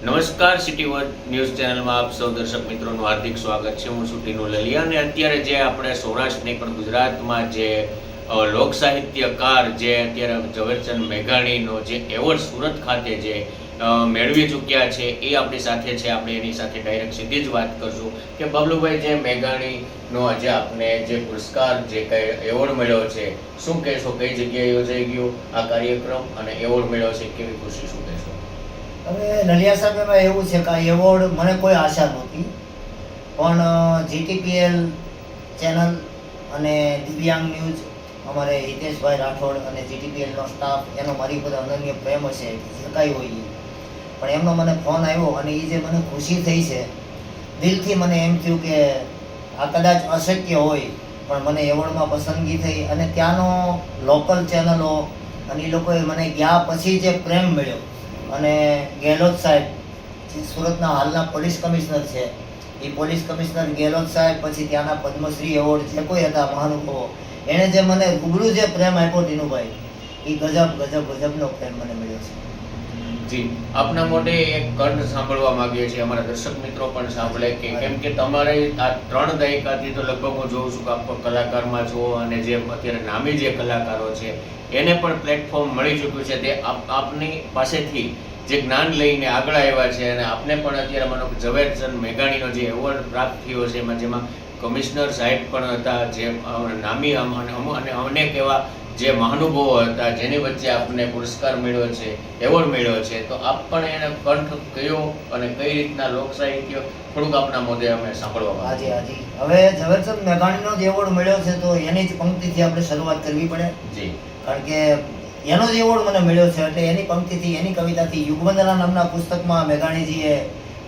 નમસ્કાર city World news ચેનલમાં આપ સૌ દર્શક મિત્રોનું હાર્દિક સ્વાગત છે. હું છું ટીનુ લલિયા અને અત્યારે જે આપણે સૌરાષ્ટ્ર નહીં પણ ગુજરાતમાં જે લોક સાહિત્યકાર જે અત્યારે ઝવેરચંદ મેઘાણીનો જે એવોર્ડ સુરત ખાતે જે મેળવી ચૂક્યા છે એ આપણી સાથે છે. આપણે એની સાથે ડાયરેક્ટ સીધી જ વાત કરશું કે બબલુભાઈ, જે મેઘાણીનો આજે આપને જે પુરસ્કાર જે કંઈ એવોર્ડ મળ્યો છે, શું કહેશો? કઈ જગ્યાએ યોજાઈ ગયો આ કાર્યક્રમ અને એવોર્ડ મળ્યો છે, કેવી ખુશી, શું કહેશો? હવે નલિયા સાહેબ, એમાં એવું છે કે આ એવોર્ડ મને કોઈ આશા નહોતી, પણ જીટીપીએલ ચેનલ અને દિવ્યાંગ ન્યૂઝ, અમારે હિતેશભાઈ રાઠોડ અને જીટીપીએલનો સ્ટાફ, એનો મારી પર અનન્ય પ્રેમ હશે જે કાંઈ હોય. પણ એમનો મને ફોન આવ્યો અને એ જે મને ખુશી થઈ છે, દિલથી મને એમ થયું કે આ કદાચ અશક્ય હોય, પણ મને એવોર્ડમાં પસંદગી થઈ અને ત્યાંનો લોકલ ચેનલો અને એ લોકોએ મને ગયા પછી જે પ્રેમ મળ્યો. અને ગેહલોત સાહેબ, જે સુરતના હાલના પોલીસ કમિશનર છે, એ પોલીસ કમિશનર ગેહલોત સાહેબ, પછી ત્યાંના પદ્મશ્રી એવોર્ડ જે કોઈ હતા મહાનુભાવો, એણે જે મને રૂબરૂ જે પ્રેમ આપ્યો ટીનુભાઈ, એ ગજબનો પ્રેમ મને મળ્યો છે. જી, આપના મોઢે એક કંઠ સાંભળવા માંગીએ છીએ, અમારા દર્શક મિત્રો પણ સાંભળે કે કેમ કે તમારે આ 3 દાયકાથી તો લગભગ હું જોઉં છું કે આપ કલાકારમાં છો અને જે અત્યારે નામી જે કલાકારો છે એને પણ પ્લેટફોર્મ મળી ચૂક્યું છે. તે આપની પાસેથી જે જ્ઞાન લઈને આગળ આવ્યા છે અને આપને પણ અત્યારે માનો કે ઝવેરચંદ મેઘાણીનો જે એવોર્ડ પ્રાપ્ત થયો છે, જેમાં કમિશનર સાહેબ પણ હતા, જે નામી અને અનેક એવા જે મહાનુભાવો હતા, જેની વચ્ચે આપને પુરસ્કાર મળ્યો છે, એવોર્ડ મળ્યો છે, તો આપ પણ એને કંઠ કયો અને કઈ રીતના લોક સાહિત્ય થોડુંક આપના મોઢે અમે સાંભળવા. હાજી. હવે ઝવેરચંદ મેઘાણીનો જે એવોર્ડ મળ્યો છે તો એની જ પંક્તિથી આપણે શરૂઆત કરવી પડે. જી, કારણ કે એનો જ એવોર્ડ મને મળ્યો છે એટલે એની પંક્તિથી, એની કવિતાથી, યુગવંદના નામના પુસ્તકમાં મેઘાણીજીએ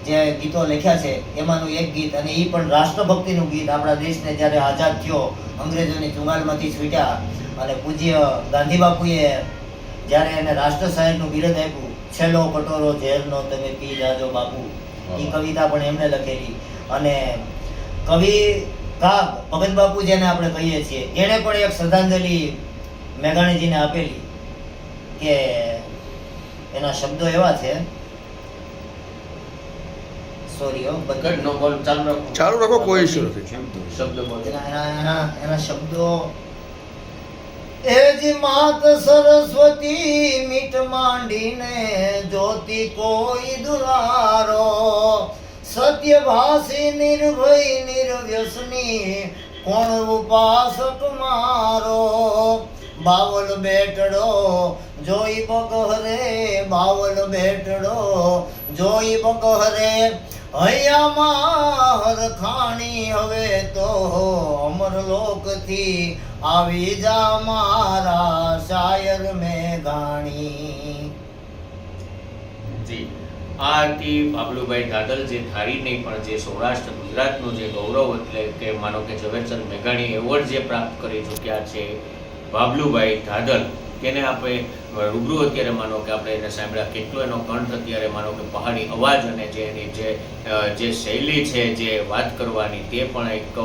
જે ગીતો લખ્યા છે એમાંનું એક ગીત, અને એ પણ રાષ્ટ્રભક્તિનું ગીત. આપણા દેશને જ્યારે આઝાદ થયો, અંગ્રેજોની ચુંગાલમાંથી છૂટ્યા અને પૂજ્ય ગાંધી બાપુએ જ્યારે એને રાષ્ટ્ર સાહેબનું બિરુદ આપ્યું, છેલ્લો કટોરો ઝેરનો તમે પી જાજો બાપુ, એ કવિતા પણ એમને લખેલી. અને કવિ કાગ ભગત બાપુ જેને આપણે કહીએ છીએ, એણે પણ એક શ્રદ્ધાંજલિ મેઘાણીજીને આપેલી કે એના શબ્દો એવા છે, ચાલુ રાખો, કોઈ ઇશ્યુ નથી. એના શબ્દો એજી માત સરસ્વતી મીઠ માંડીને જ્યોતિ કોઈ દુલારો, સત્યભાષી નિર્ભય નિર્વ્યસની કોણ ઉપાસક મારો, બાવલ બેટડો જોઈ બગહરે, બાવલ બેટડો જોઈ બગહરે, હૈયામાં હરખાણી હવે તો અમરલોકથી આવી જા મારા શાયર મેઘાણી. જી, આ હતી બાબલુભાઈ ધાદલ, જે ધારી નહીં પણ જે સૌરાષ્ટ્ર ગુજરાતનું જે ગૌરવ, એટલે કે માનો કે ઝવેરચંદ મેઘાણી એવોર્ડ જે પ્રાપ્ત કરી ચૂક્યા છે બાબલુભાઈ ધાદલ, તેને આપણે રૂબરૂ અત્યારે માનો કે આપણે એને સાંભળ્યા, કેટલો એનો કંઠ અત્યારે માનો કે પહાડી અવાજ અને જે એની જે શૈલી છે જે વાત કરવાની, તે પણ એક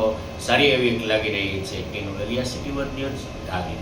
સારી એવી લાગી રહી છે. Tinu Laliya, City World News, ધારી.